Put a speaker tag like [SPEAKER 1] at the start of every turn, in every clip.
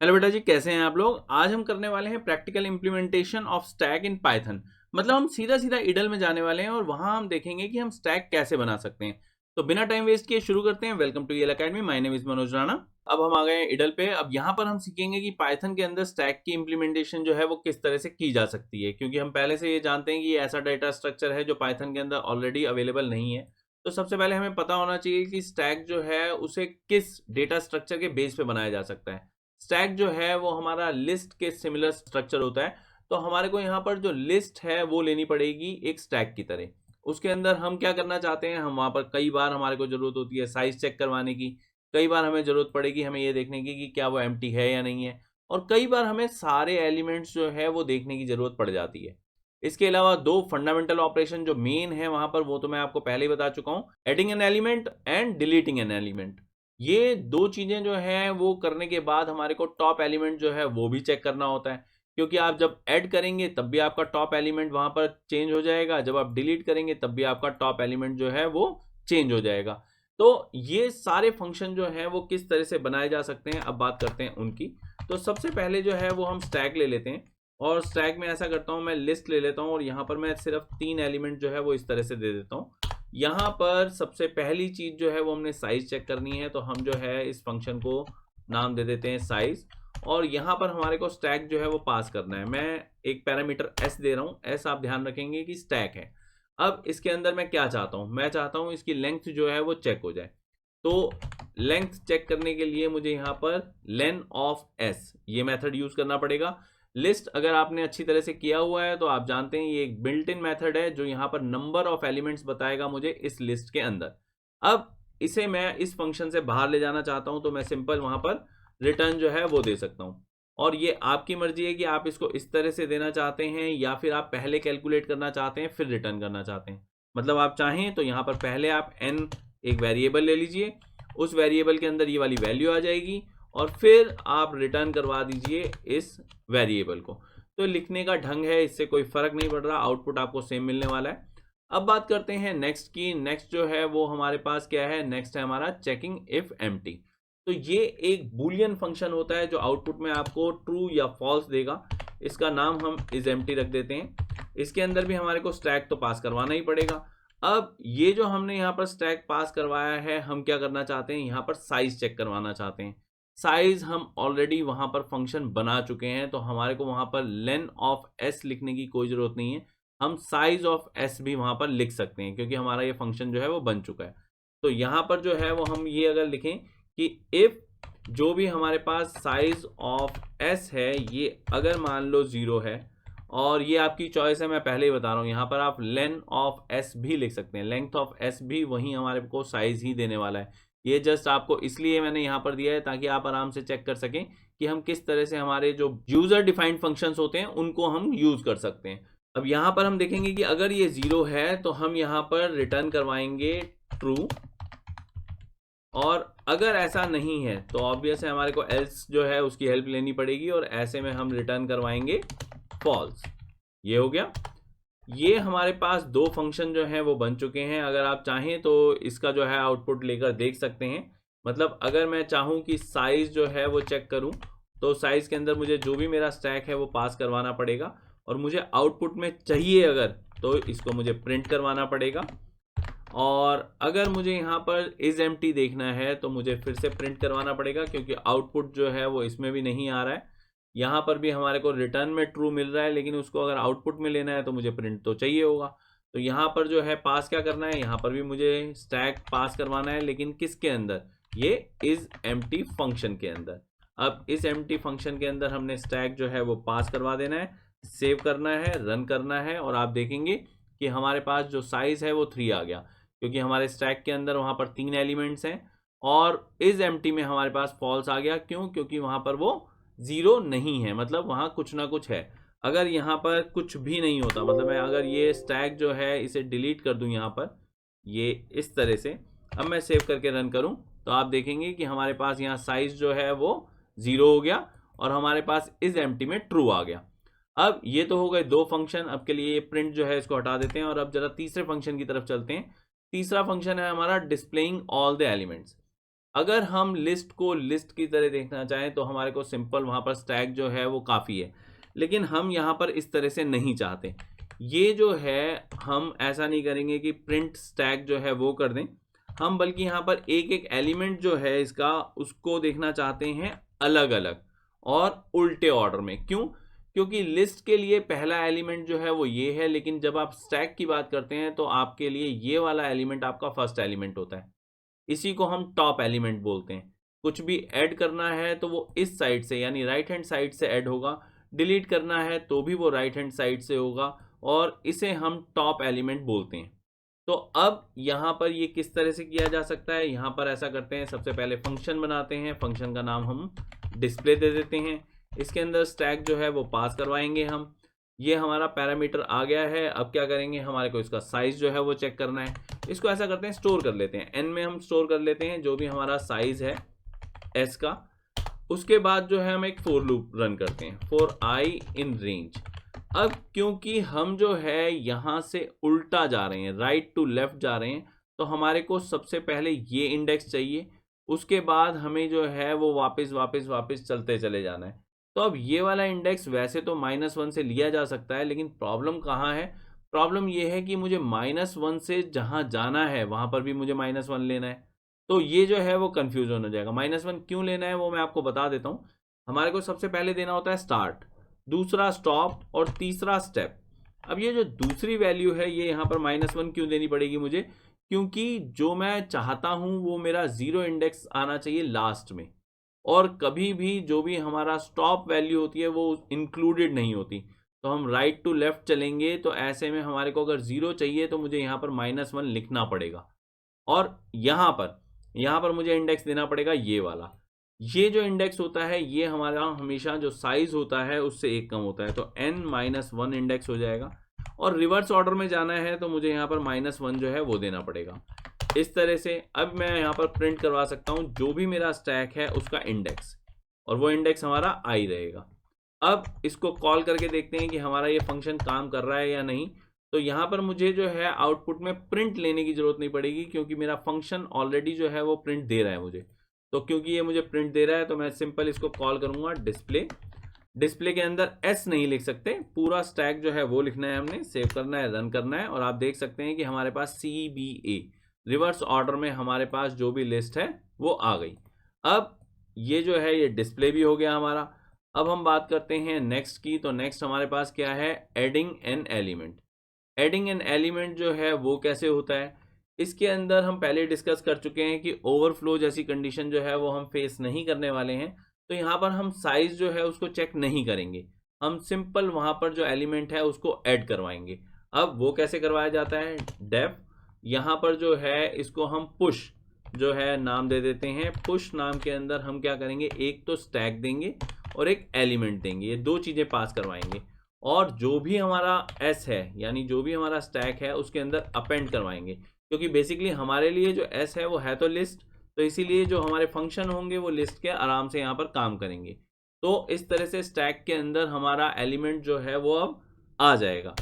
[SPEAKER 1] Hello बेटा जी, कैसे हैं आप लोग। आज हम करने वाले हैं practical implementation of stack in Python. मतलब हम सीधा सीधा इडल में जाने वाले हैं और वहां हम देखेंगे कि हम स्टैक कैसे बना सकते हैं। तो बिना टाइम वेस्ट किए शुरू करते हैं। Welcome to Eel academy, my name is Manoj Rana. अब हम आ गए हैं इडल पे। अब यहाँ पर हम सीखेंगे कि पाइथन के अंदर स्टैक की इम्प्लीमेंटेशन जो है वो किस तरह से की जा सकती है, क्योंकि हम पहले से ये जानते हैं कि ये ऐसा डाटा स्ट्रक्चर है जो पाइथन के अंदर ऑलरेडी अवेलेबल नहीं है। तो सबसे पहले हमें पता होना चाहिए कि स्टैक जो है उसे किस डेटा स्ट्रक्चर के बेस पे बनाया जा सकता है। स्टैक जो है वो हमारा लिस्ट के सिमिलर स्ट्रक्चर होता है। तो हमारे को यहाँ पर जो लिस्ट है वो लेनी पड़ेगी एक स्टैक की तरह। उसके अंदर हम क्या करना चाहते हैं, हम वहाँ पर कई बार हमारे को जरूरत होती है साइज चेक करवाने की। कई बार हमें जरूरत पड़ेगी हमें ये देखने की कि क्या वो एम्प्टी है या नहीं है। और कई बार हमें सारे एलिमेंट्स जो है वो देखने की जरूरत पड़ जाती है। इसके अलावा दो फंडामेंटल ऑपरेशन जो मेन है वहां पर, वो तो मैं आपको पहले ही बता चुका हूँ, adding an element and deleting an element. ये दो चीजें जो है वो करने के बाद हमारे को टॉप एलिमेंट जो है वो भी चेक करना होता है, क्योंकि आप जब ऐड करेंगे तब भी आपका टॉप एलिमेंट वहां पर चेंज हो जाएगा, जब आप डिलीट करेंगे तब भी आपका टॉप एलिमेंट जो है वो चेंज हो जाएगा। तो ये सारे फंक्शन जो है वो किस तरह से बनाए जा सकते हैं, अब बात करते हैं उनकी। तो सबसे पहले जो है वो हम स्टैक ले लेते हैं और स्टैक में ऐसा करता हूं, मैं लिस्ट ले लेता हूं और यहाँ पर मैं सिर्फ 3 एलिमेंट जो है वो इस तरह से दे देता हूं। यहाँ पर सबसे पहली चीज जो है वो हमने साइज चेक करनी है, तो हम जो है इस फंक्शन को नाम दे देते हैं साइज। और यहाँ पर हमारे को स्टैक जो है वो पास करना है। मैं एक पैरामीटर एस दे रहा हूँ, एस आप ध्यान रखेंगे कि स्टैक है। अब इसके अंदर मैं क्या चाहता हूँ, मैं चाहता हूँ इसकी लेंथ जो है वो चेक हो जाए। तो लेंथ चेक करने के लिए मुझे यहाँ पर लेन ऑफ एस ये मेथड यूज करना पड़ेगा। लिस्ट अगर आपने अच्छी तरह से किया हुआ है तो आप जानते हैं ये एक बिल्ट इन मेथड है जो यहाँ पर नंबर ऑफ एलिमेंट्स बताएगा मुझे इस लिस्ट के अंदर। अब इसे मैं इस फंक्शन से बाहर ले जाना चाहता हूं तो मैं सिंपल वहां पर रिटर्न जो है वो दे सकता हूं। और ये आपकी मर्जी है कि आप इसको इस तरह से देना चाहते हैं या फिर आप पहले कैलकुलेट करना चाहते हैं फिर रिटर्न करना चाहते हैं। मतलब आप चाहें तो यहाँ पर पहले आप एन एक वेरिएबल ले लीजिए, उस वेरिएबल के अंदर ये वाली वैल्यू आ जाएगी और फिर आप रिटर्न करवा दीजिए इस वेरिएबल को। तो लिखने का ढंग है, इससे कोई फर्क नहीं पड़ रहा, आउटपुट आपको सेम मिलने वाला है। अब बात करते हैं नेक्स्ट की। नेक्स्ट जो है वो हमारे पास क्या है, नेक्स्ट है हमारा चेकिंग इफ एम्प्टी। तो ये एक बूलियन फंक्शन होता है जो आउटपुट में आपको ट्रू या फॉल्स देगा। इसका नाम हम इज एम्प्टी रख देते हैं। इसके अंदर भी हमारे को स्टैक तो पास करवाना ही पड़ेगा। अब ये जो हमने यहाँ पर स्टैक पास करवाया है, हम क्या करना चाहते हैं, यहाँ पर साइज चेक करवाना चाहते हैं। साइज हम ऑलरेडी वहां पर फंक्शन बना चुके हैं तो हमारे को वहां पर लेन ऑफ एस लिखने की कोई जरूरत नहीं है। हम साइज ऑफ एस भी वहां पर लिख सकते हैं क्योंकि हमारा ये फंक्शन जो है वो बन चुका है। तो यहां पर जो है वो हम ये अगर लिखें कि इफ जो भी हमारे पास साइज ऑफ एस है ये अगर मान लो 0 है, और ये आपकी चॉइस है, मैं पहले ही बता रहा हूं, यहाँ पर आप लेन ऑफ एस भी लिख सकते हैं। लेंथ ऑफ एस भी वही हमारे को साइज ही देने वाला है। ये जस्ट आपको इसलिए मैंने यहाँ पर दिया है ताकि आप आराम से चेक कर सकें कि हम किस तरह से हमारे जो यूजर डिफाइंड फंक्शंस होते हैं उनको हम यूज कर सकते हैं। अब यहाँ पर हम देखेंगे कि अगर ये 0 है तो हम यहाँ पर रिटर्न करवाएंगे ट्रू, और अगर ऐसा नहीं है तो ऑब्वियस है हमारे को एल्स जो है उसकी हेल्प लेनी पड़ेगी और ऐसे में हम रिटर्न करवाएंगे फॉल्स। ये हो गया। ये हमारे पास दो फंक्शन जो हैं वो बन चुके हैं। अगर आप चाहें तो इसका जो है आउटपुट लेकर देख सकते हैं। मतलब अगर मैं चाहूं कि साइज जो है वो चेक करूं तो साइज के अंदर मुझे जो भी मेरा स्टैक है वो पास करवाना पड़ेगा, और मुझे आउटपुट में चाहिए अगर तो इसको मुझे प्रिंट करवाना पड़ेगा। और अगर मुझे यहाँ पर इज एम्प्टी देखना है तो मुझे फिर से प्रिंट करवाना पड़ेगा क्योंकि आउटपुट जो है वो इसमें भी नहीं आ रहा है। यहाँ पर भी हमारे को रिटर्न में ट्रू मिल रहा है लेकिन उसको अगर आउटपुट में लेना है तो मुझे प्रिंट तो चाहिए होगा। तो यहाँ पर जो है पास क्या करना है, यहाँ पर भी मुझे स्टैक पास करवाना है, लेकिन किसके अंदर, ये इज एम्प्टी फंक्शन के अंदर। अब इस एम्प्टी फंक्शन के अंदर हमने स्टैक जो है वो पास करवा देना है, सेव करना है, रन करना है, और आप देखेंगे कि हमारे पास जो साइज है वो 3 आ गया क्योंकि हमारे स्टैक के अंदर वहां पर 3 एलिमेंट्स हैं। और इज एम्प्टी में हमारे पास फॉल्स आ गया, क्यों, क्योंकि वहां पर वो 0 नहीं है, मतलब वहां कुछ ना कुछ है। अगर यहाँ पर कुछ भी नहीं होता, मतलब मैं अगर ये स्टैक जो है इसे डिलीट कर दूं यहाँ पर ये इस तरह से, अब मैं सेव करके रन करूं तो आप देखेंगे कि हमारे पास यहाँ साइज जो है वो 0 हो गया और हमारे पास इज एम्प्टी में ट्रू आ गया। अब ये तो हो गए दो फंक्शन। अब के लिए ये प्रिंट जो है इसको हटा देते हैं और अब जरा तीसरे फंक्शन की तरफ चलते हैं। तीसरा फंक्शन है हमारा डिस्प्लेइंग ऑल द एलिमेंट्स। अगर हम लिस्ट को लिस्ट की तरह देखना चाहें तो हमारे को सिंपल वहाँ पर स्टैक जो है वो काफ़ी है, लेकिन हम यहाँ पर इस तरह से नहीं चाहते। ये जो है हम ऐसा नहीं करेंगे कि प्रिंट स्टैक जो है वो कर दें, हम बल्कि यहाँ पर एक एक एलिमेंट जो है इसका उसको देखना चाहते हैं अलग अलग और उल्टे ऑर्डर में। क्यों? क्योंकि लिस्ट के लिए पहला एलिमेंट जो है वो ये है, लेकिन जब आप स्टैक की बात करते हैं तो आपके लिए ये वाला एलिमेंट आपका फर्स्ट एलिमेंट होता है। इसी को हम टॉप एलिमेंट बोलते हैं। कुछ भी ऐड करना है तो वो इस साइड से यानी राइट हैंड साइड से ऐड होगा, डिलीट करना है तो भी वो राइट हैंड साइड से होगा, और इसे हम टॉप एलिमेंट बोलते हैं। तो अब यहाँ पर ये किस तरह से किया जा सकता है, यहाँ पर ऐसा करते हैं, सबसे पहले फंक्शन बनाते हैं, फंक्शन का नाम हम डिस्प्ले दे देते हैं। इसके अंदर स्टैक जो है वो पास करवाएंगे हम। ये हमारा पैरामीटर आ गया है। अब क्या करेंगे, हमारे को इसका साइज जो है वो चेक करना है। इसको ऐसा करते हैं, स्टोर कर लेते हैं, एन में हम स्टोर कर लेते हैं जो भी हमारा साइज है एस का। उसके बाद जो है हम एक फॉर लूप रन करते हैं, फॉर आई इन रेंज। अब क्योंकि हम जो है यहाँ से उल्टा जा रहे हैं, राइट टू लेफ्ट जा रहे हैं, तो हमारे को सबसे पहले ये इंडेक्स चाहिए, उसके बाद हमें जो है वो वापस वापस वापस चलते चले जाना है। तो अब ये वाला इंडेक्स वैसे तो -1 से लिया जा सकता है, लेकिन प्रॉब्लम कहाँ है? प्रॉब्लम ये है कि मुझे -1 से जहाँ जाना है वहाँ पर भी मुझे -1 लेना है। तो ये जो है वो कन्फ्यूजन हो जाएगा। -1 क्यों लेना है वो मैं आपको बता देता हूँ। हमारे को सबसे पहले देना होता है स्टार्ट, दूसरा स्टॉप और तीसरा स्टेप। अब ये जो दूसरी वैल्यू है ये यहाँ पर -1 क्यों देनी पड़ेगी मुझे? क्योंकि जो मैं चाहता हूँ वो मेरा 0 इंडेक्स आना चाहिए लास्ट में, और कभी भी जो भी हमारा स्टॉप वैल्यू होती है वो इंक्लूडेड नहीं होती। तो हम राइट टू लेफ्ट चलेंगे तो ऐसे में हमारे को अगर 0 चाहिए तो मुझे यहाँ पर -1 लिखना पड़ेगा, और यहाँ पर मुझे इंडेक्स देना पड़ेगा ये वाला। ये जो इंडेक्स होता है ये हमारा हमेशा जो साइज होता है उससे एक कम होता है, तो n-1 इंडेक्स हो जाएगा। और रिवर्स ऑर्डर में जाना है तो मुझे यहाँ पर -1 जो है वो देना पड़ेगा। इस तरह से अब मैं यहाँ पर प्रिंट करवा सकता हूँ जो भी मेरा स्टैक है उसका इंडेक्स, और वो इंडेक्स हमारा आई रहेगा। अब इसको कॉल करके देखते हैं कि हमारा ये फंक्शन काम कर रहा है या नहीं। तो यहाँ पर मुझे जो है आउटपुट में प्रिंट लेने की जरूरत नहीं पड़ेगी, क्योंकि मेरा फंक्शन ऑलरेडी जो है वो प्रिंट दे रहा है मुझे। तो क्योंकि ये मुझे प्रिंट दे रहा है तो मैं सिंपल इसको कॉल करूंगा डिस्प्ले। डिस्प्ले के अंदर एस नहीं लिख सकते, पूरा स्टैक जो है वो लिखना है, हमने सेव करना है, रन करना है, और आप देख सकते हैं कि हमारे पास CBA रिवर्स ऑर्डर में हमारे पास जो भी लिस्ट है वो आ गई। अब ये जो है ये डिस्प्ले भी हो गया हमारा। अब हम बात करते हैं नेक्स्ट की। तो नेक्स्ट हमारे पास क्या है, adding an element. Adding an element जो है वो कैसे होता है, इसके अंदर हम पहले डिस्कस कर चुके हैं कि ओवरफ्लो जैसी कंडीशन जो है वो हम फेस नहीं करने वाले हैं। तो यहाँ पर हम साइज जो है उसको चेक नहीं करेंगे, हम सिंपल वहाँ पर जो एलिमेंट है उसको ऐड करवाएंगे। अब वो कैसे करवाया जाता है, डेफ, यहाँ पर जो है इसको हम पुश जो है नाम दे देते हैं। पुश नाम के अंदर हम क्या करेंगे, एक तो स्टैक देंगे और एक एलिमेंट देंगे, ये दो चीज़ें पास करवाएंगे। और जो भी हमारा एस है यानी जो भी हमारा स्टैक है उसके अंदर अपेंड करवाएंगे, क्योंकि बेसिकली हमारे लिए जो एस है वो है तो लिस्ट, तो इसीलिए जो हमारे फंक्शन होंगे वो लिस्ट के आराम से यहाँ पर काम करेंगे। तो इस तरह से स्टैक के अंदर हमारा एलिमेंट जो है वो अब आ जाएगा।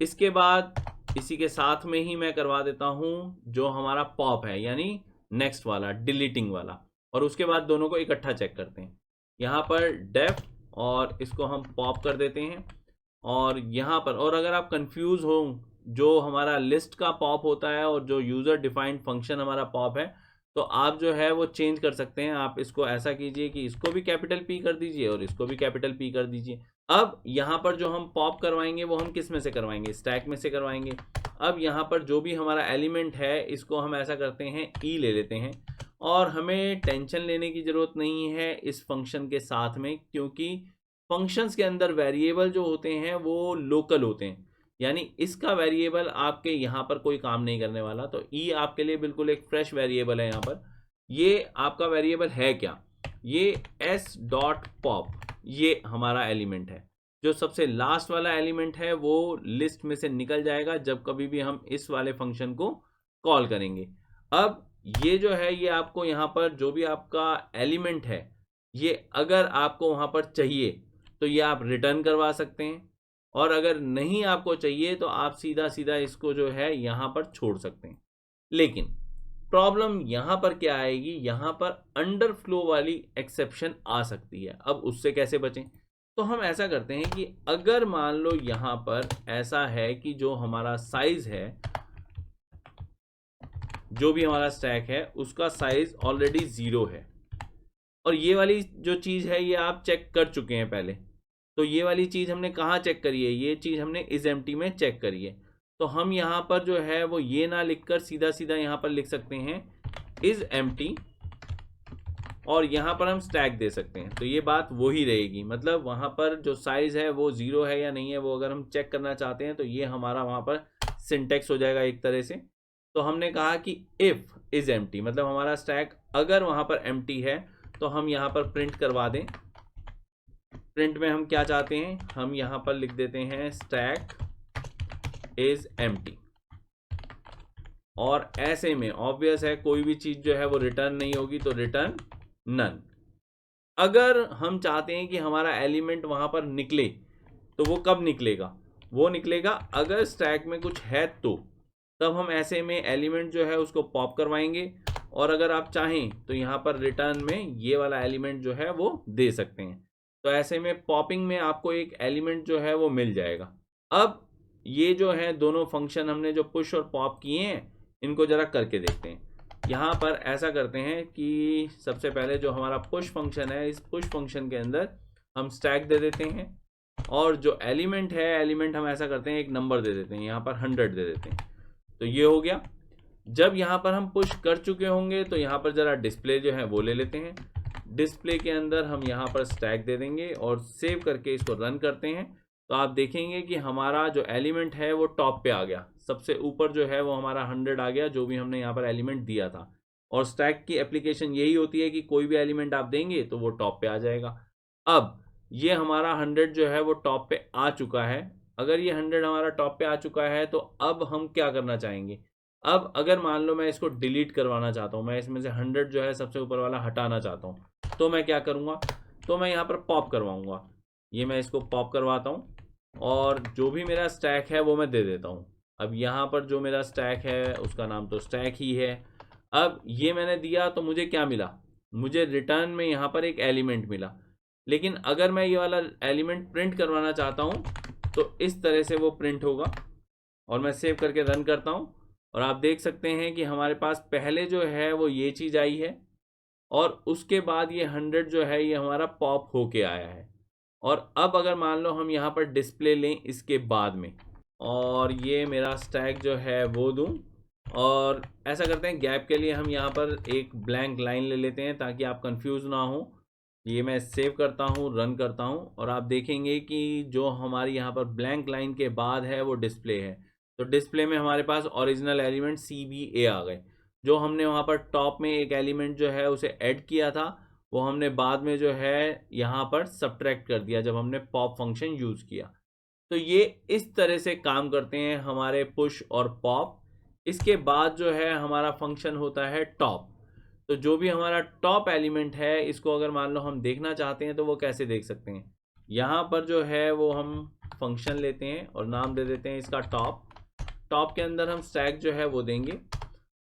[SPEAKER 1] इसके बाद इसी के साथ में ही मैं करवा देता हूँ जो हमारा पॉप है यानी नेक्स्ट वाला डिलीटिंग वाला, और उसके बाद दोनों को इकट्ठा चेक करते हैं। यहाँ पर डेफ और इसको हम पॉप कर देते हैं, और यहाँ पर, और अगर आप कंफ्यूज हो, जो हमारा लिस्ट का पॉप होता है और जो यूज़र डिफाइंड फंक्शन हमारा पॉप है, तो आप जो है वो चेंज कर सकते हैं। आप इसको ऐसा कीजिए कि इसको भी कैपिटल P कर दीजिए और इसको भी कैपिटल P कर दीजिए। अब यहाँ पर जो हम पॉप करवाएंगे वो हम किस में से करवाएंगे, स्टैक में से करवाएंगे। अब यहाँ पर जो भी हमारा एलिमेंट है इसको हम ऐसा करते हैं E ले लेते हैं, और हमें टेंशन लेने की ज़रूरत नहीं है इस फंक्शन के साथ में, क्योंकि फंक्शंस के अंदर वेरिएबल जो होते हैं वो लोकल होते हैं, यानी इसका वेरिएबल आपके यहाँ पर कोई काम नहीं करने वाला। तो ई आपके लिए बिल्कुल एक फ्रेश वेरिएबल है। यहाँ पर ये आपका वेरिएबल है क्या, ये s.pop, ये हमारा एलिमेंट है। जो सबसे लास्ट वाला एलिमेंट है वो लिस्ट में से निकल जाएगा जब कभी भी हम इस वाले फंक्शन को कॉल करेंगे। अब ये जो है ये आपको यहाँ पर जो भी आपका एलिमेंट है ये अगर आपको वहाँ पर चाहिए तो ये आप रिटर्न करवा सकते हैं, और अगर नहीं आपको चाहिए तो आप सीधा सीधा इसको जो है यहाँ पर छोड़ सकते हैं। लेकिन प्रॉब्लम यहाँ पर क्या आएगी, यहाँ पर अंडरफ्लो वाली एक्सेप्शन आ सकती है। अब उससे कैसे बचें? तो हम ऐसा करते हैं कि अगर मान लो यहाँ पर ऐसा है कि जो हमारा साइज है, जो भी हमारा स्टैक है उसका साइज ऑलरेडी 0 है, और ये वाली जो चीज़ है ये आप चेक कर चुके हैं पहले। तो ये वाली चीज़ हमने कहाँ चेक करी है? ये चीज़ हमने इज एम्प्टी में चेक करी है। तो हम यहाँ पर जो है वो ये ना लिखकर सीधा सीधा यहाँ पर लिख सकते हैं इज एम्प्टी, और यहाँ पर हम स्टैक दे सकते हैं। तो ये बात वही रहेगी, मतलब वहाँ पर जो साइज है वो 0 है या नहीं है वो अगर हम चेक करना चाहते हैं तो ये हमारा वहाँ पर सिंटेक्स हो जाएगा एक तरह से। तो हमने कहा कि इफ इज एम्प्टी, मतलब हमारा स्टैक अगर वहाँ पर एम्प्टी है तो हम यहाँ पर प्रिंट करवा दें। प्रिंट में हम क्या चाहते हैं? हम यहाँ पर लिख देते हैं स्टैक इज एम्प्टी, और ऐसे में ऑब्वियस है कोई भी चीज़ जो है वो रिटर्न नहीं होगी, तो रिटर्न नन। अगर हम चाहते हैं कि हमारा एलिमेंट वहाँ पर निकले तो वो कब निकलेगा? वो निकलेगा अगर स्टैक में कुछ है तो, तब हम ऐसे में एलिमेंट जो है उसको पॉप करवाएंगे, और अगर आप चाहें तो यहाँ पर रिटर्न में ये वाला एलिमेंट जो है वो दे सकते हैं। तो ऐसे में पॉपिंग में आपको एक एलिमेंट जो है वो मिल जाएगा। अब ये जो है दोनों फंक्शन हमने जो पुश और पॉप किए हैं इनको जरा करके देखते हैं। यहाँ पर ऐसा करते हैं कि सबसे पहले जो हमारा पुश फंक्शन है, इस पुश फंक्शन के अंदर हम स्टैक दे देते हैं, और जो एलिमेंट है एलिमेंट हम ऐसा करते हैं एक नंबर दे देते हैं, यहाँ पर 100 दे देते हैं। तो ये हो गया। जब यहाँ पर हम पुश कर चुके होंगे तो यहाँ पर ज़रा डिस्प्ले जो है वो ले लेते हैं। डिस्प्ले के अंदर हम यहाँ पर स्टैक दे देंगे और सेव करके इसको रन करते हैं। तो आप देखेंगे कि हमारा जो एलिमेंट है वो टॉप पे आ गया, सबसे ऊपर जो है वो हमारा 100 आ गया, जो भी हमने यहाँ पर एलिमेंट दिया था। और स्टैक की एप्लीकेशन यही होती है कि कोई भी एलिमेंट आप देंगे तो वो टॉप पे आ जाएगा। अब ये हमारा 100 जो है वो टॉप पे आ चुका है। अगर ये 100 हमारा टॉप पे आ चुका है तो अब हम क्या करना चाहेंगे? अब अगर मान लो मैं इसको डिलीट करवाना चाहता हूँ, मैं इसमें से 100 जो है सबसे ऊपर वाला हटाना चाहता हूँ, तो मैं क्या करूँगा? तो मैं यहाँ पर पॉप करवाऊँगा। ये मैं इसको पॉप करवाता हूँ और जो भी मेरा स्टैक है वो मैं दे देता हूँ। अब यहाँ पर जो मेरा स्टैक है उसका नाम तो स्टैक ही है। अब ये मैंने दिया तो मुझे क्या मिला? मुझे रिटर्न में यहाँ पर एक एलिमेंट मिला। लेकिन अगर मैं ये वाला एलिमेंट प्रिंट करवाना चाहता हूँ तो इस तरह से वो प्रिंट होगा, और मैं सेव करके रन करता हूँ और आप देख सकते हैं कि हमारे पास पहले जो है वो ये चीज़ आई है, और उसके बाद ये 100 जो है ये हमारा पॉप होके आया है। और अब अगर मान लो हम यहाँ पर डिस्प्ले लें इसके बाद में, और ये मेरा स्टैक जो है वो दूं, और ऐसा करते हैं गैप के लिए हम यहाँ पर एक ब्लैंक लाइन ले लेते हैं ताकि आप कंफ्यूज ना हो। ये मैं सेव करता हूँ, रन करता हूँ, और आप देखेंगे कि जो हमारी यहाँ पर ब्लैंक लाइन के बाद है वो डिस्प्ले है। तो डिस्प्ले में हमारे पास ओरिजिनल एलिमेंट CBA आ गए। जो हमने वहाँ पर टॉप में एक एलिमेंट जो है उसे ऐड किया था वो हमने बाद में जो है यहाँ पर सब्ट्रैक्ट कर दिया जब हमने पॉप फंक्शन यूज़ किया। तो ये इस तरह से काम करते हैं हमारे पुश और पॉप। इसके बाद जो है हमारा फंक्शन होता है टॉप। तो जो भी हमारा टॉप एलिमेंट है इसको अगर मान लो हम देखना चाहते हैं तो वो कैसे देख सकते हैं? यहाँ पर जो है वो हम फंक्शन लेते हैं और नाम दे देते हैं इसका टॉप। टॉप के अंदर हम स्टैक जो है वो देंगे,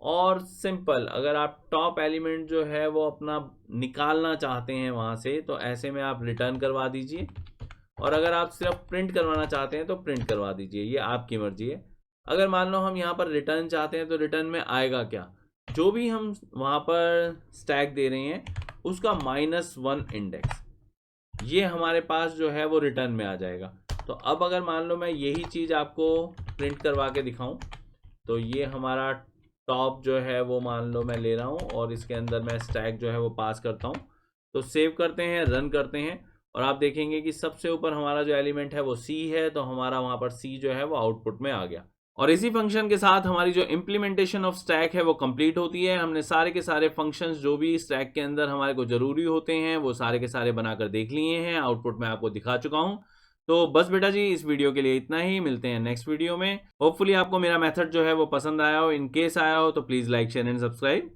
[SPEAKER 1] और सिंपल अगर आप टॉप एलिमेंट जो है वो अपना निकालना चाहते हैं वहाँ से तो ऐसे में आप रिटर्न करवा दीजिए, और अगर आप सिर्फ प्रिंट करवाना चाहते हैं तो प्रिंट करवा दीजिए, ये आपकी मर्जी है। अगर मान लो हम यहाँ पर रिटर्न चाहते हैं तो रिटर्न में आएगा क्या? जो भी हम वहाँ पर स्टैक दे रहे हैं उसका -1 इंडेक्स, ये हमारे पास जो है वो रिटर्न में आ जाएगा। तो अब अगर मान लो मैं यही चीज़ आपको प्रिंट करवा के दिखाऊं, तो ये हमारा टॉप जो है वो मान लो मैं ले रहा हूँ और इसके अंदर मैं स्टैक जो है वो पास करता हूँ। तो सेव करते हैं, रन करते हैं, और आप देखेंगे कि सबसे ऊपर हमारा जो एलिमेंट है वो C है, तो हमारा वहाँ पर C जो है वो आउटपुट में आ गया। और इसी फंक्शन के साथ हमारी जो इम्प्लीमेंटेशन ऑफ स्टैक है वो कंप्लीट होती है। हमने सारे के सारे फंक्शंस जो भी स्टैक के अंदर हमारे को ज़रूरी होते हैं वो सारे के सारे बनाकर देख लिए हैं, आउटपुट में आपको दिखा चुका हूँ। तो बस बेटा जी इस वीडियो के लिए इतना ही, मिलते हैं नेक्स्ट वीडियो में। होपफुली आपको मेरा मेथड जो है वो पसंद आया हो। इन केस आया हो तो please like share and subscribe.